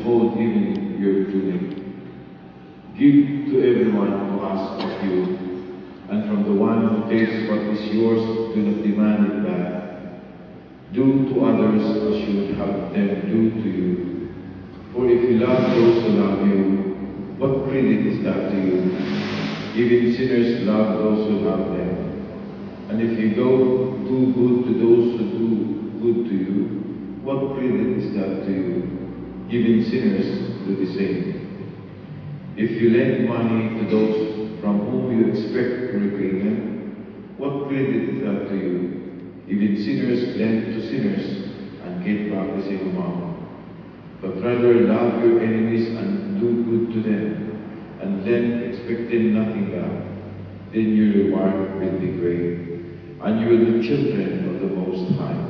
hold even your tunic. Give to everyone who asks of you, and from the one who takes what is yours, do not demand it back. Do to others as you would have them do to you. For if you love those who love you, what credit is that to you? Even sinners love those who love them. And if you do good to those who do good to you, what credit is that to you? Even sinners do the same. If you lend money to those from whom you expect repayment, what credit is that to you? Even sinners lend to sinners and get back the same amount. But rather love your enemies and do good to them, and lend expecting nothing back. Then your reward will be great, and you will be children of the Most High.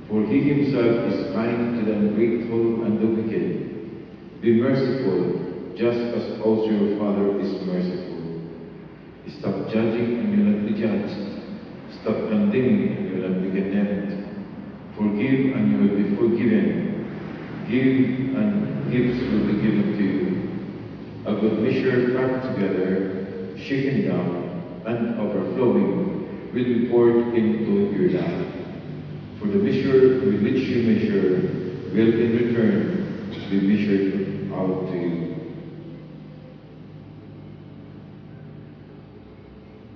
For He Himself is kind to the ungrateful and the wicked. Be merciful, just as also your Father is merciful. Stop judging and you will not be judged. Stop condemning and you will not be condemned. Forgive and you will be forgiven. Give and gifts will be given to you. A good measure packed together, shaken down, and overflowing will be poured into your lap. For the measure with which you measure will in return be measured out to you.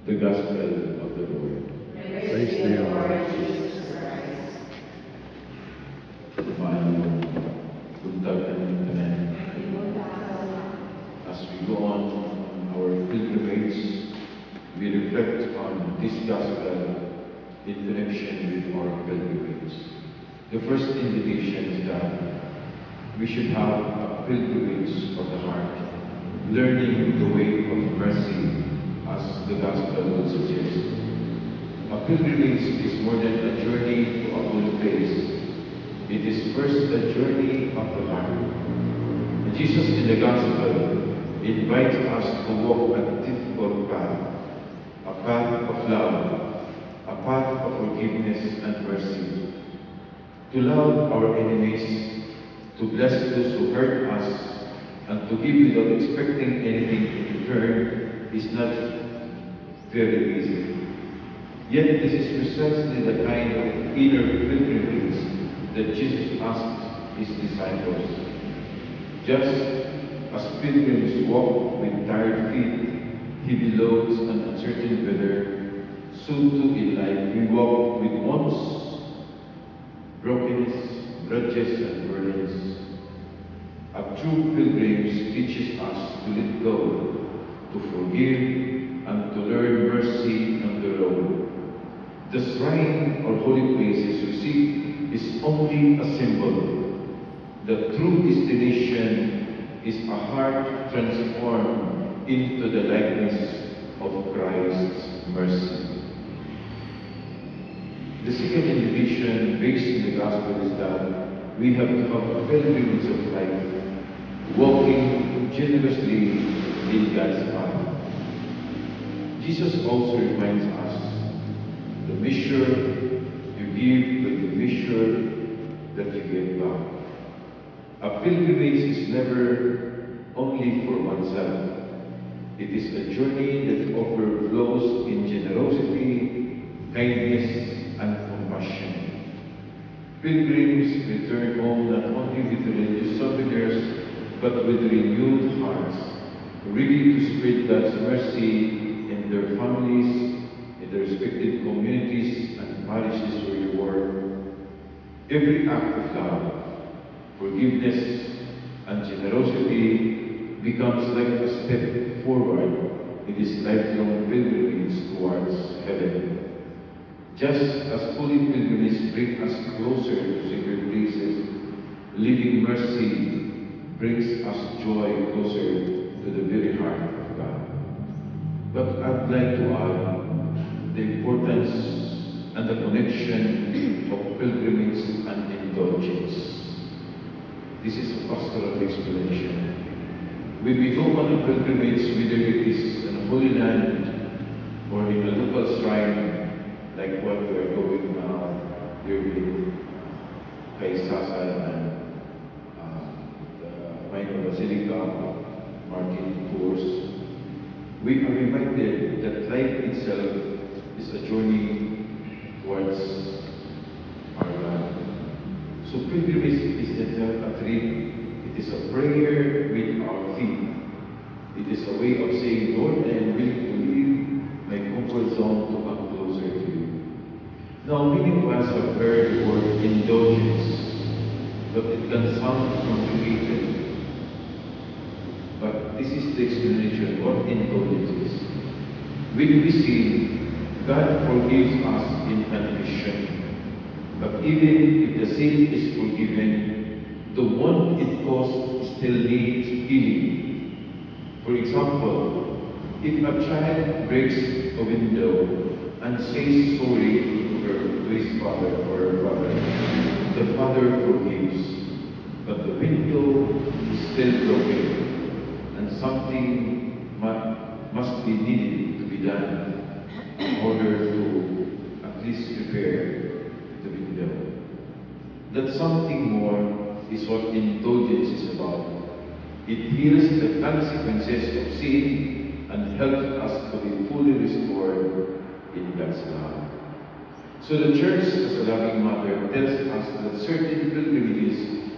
The Gospel of the Lord. Praise to you, Lord Jesus Christ. As we go on our pilgrimage, we reflect on this Gospel in connection with our pilgrimage. The first indication is that we should have a pilgrimage of the heart, learning the way of mercy, as the Gospel will suggest. A pilgrimage is more than a journey to a holy place. It is first a journey of the heart. Jesus in the Gospel invites us to walk a difficult path, a path of love, a path of forgiveness and mercy. To love our enemies, to bless those who hurt us, and to give without expecting anything in return is not very easy. Yet this is precisely the kind of inner pilgrimage that Jesus asked His disciples. Just as pilgrims walk with tired feet, heavy loads and uncertain weather, so too in life we walk with wants, brokenness, grudges and burdens. A true pilgrim teaches us to let go, to forgive, and to learn mercy on the road. The shrine or holy places we seek is only a symbol. The true destination is a heart transformed into the likeness of Christ's mercy. The second indication based in the Gospel is that we have to have a pilgrimage of life, walking generously in God's path. Jesus also reminds us, the measure you give will be measure that you get back. A pilgrimage is never only for oneself. It is a journey that overflows in generosity, kindness, and compassion. Pilgrims return home not only with religious souvenirs, but with renewed hearts, ready to spread God's mercy in their families, in their respective communities and parishes where you work. Every act of love, forgiveness, and generosity becomes like a step forward in this lifelong pilgrimage towards heaven. Just as holy pilgrimages bring us closer to sacred places, living mercy brings us joy closer to the very heart of God. But I'd like to add the importance and the connection of pilgrimage and indulgence. This is a pastoral explanation. When we go on a pilgrimage, whether it is in a holy land or in a local shrine, like what we are going now here in Kaisasal and Minor Basilica of Martin Tours, we are reminded that life itself is a journey towards our God. So pilgrimage is not a trip, it is a prayer with our feet. It is a way of saying, Lord, I am willing to leave my comfort zone to come closer to you. Now, many of us have heard the word indulgence, but it can sound complicated. But this is the explanation what indulgence is. When we sin, God forgives us in confession. But even if the sin is forgiven, the one it caused still needs healing. For example, if a child breaks a window and says sorry to his father or her father, the father forgives. But the window is still broken, and something must be needed to be done in order to at least repair the window. That something more is what indulgence is about. It heals the consequences of sin and helps us to be fully restored in God's love. So the Church, as a loving mother, tells us that certain pilgrimages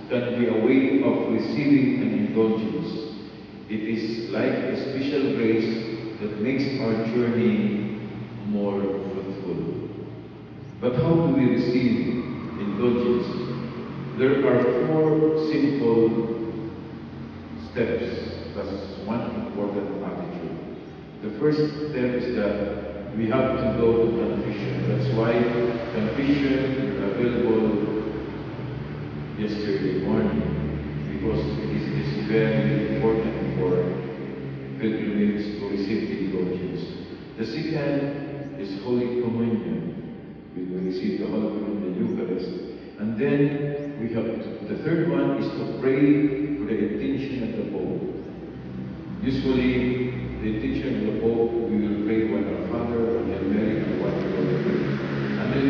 can be a way of receiving an indulgence. It is like a special grace that makes our journey more fruitful. But how do we receive indulgence? There are 4 simple steps. That's one important attitude. The first step is that we have to go to confession. That's why confession is available yesterday morning, because it is very important for pilgrims to receive the indulgence. The second is Holy Communion. We will receive the Holy Communion, the Eucharist. And then we have the third one is to pray for the intention of the Pope. Usually, the intention of the Pope, we will pray one our Father, or Hail Mary, and one Holy Spirit. And then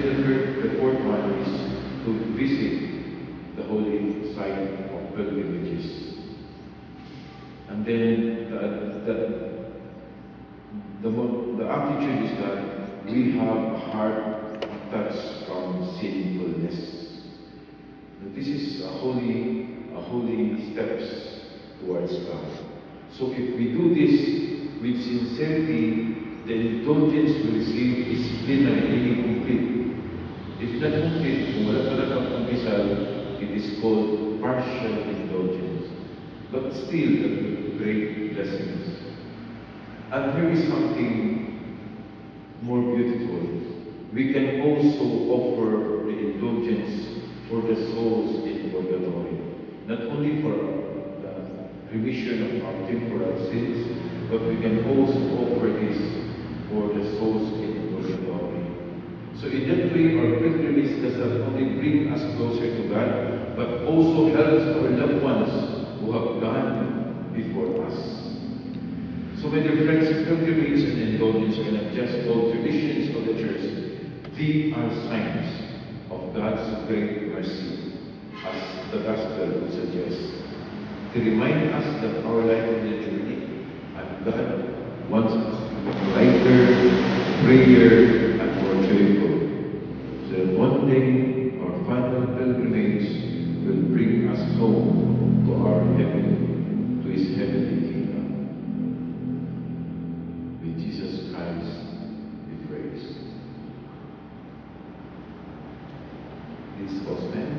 the fourth one is to visit the holy site of pilgrimages. And then the attitude is that we have a heart touched from sinfulness. This is a holy steps towards God. So if we do this with sincerity, the indulgence we receive is plenary, complete. If not complete, kung wala talagang kumpisal, it is called partial indulgence. But still, a great blessings. And here is something more beautiful. We can also offer the indulgence for the souls in purgatory. Not only for the remission of our temporal sins, but we can also offer this for the souls in purgatory. So in that way, our pilgrimage does not only bring us closer to God, but also helps our loved ones who have gone before us. So my dear friends, pilgrimage and indulgence are not just old traditions of the Church. They are signs of God's great mercy, as the Gospel suggests, to remind us that our life is a journey, and God wants us to be lighter, freer, and more joyful, so that one day our final pilgrimage will bring us home to our heaven, to His heavenly kingdom. With Jesus Christ be praised. Please all stand.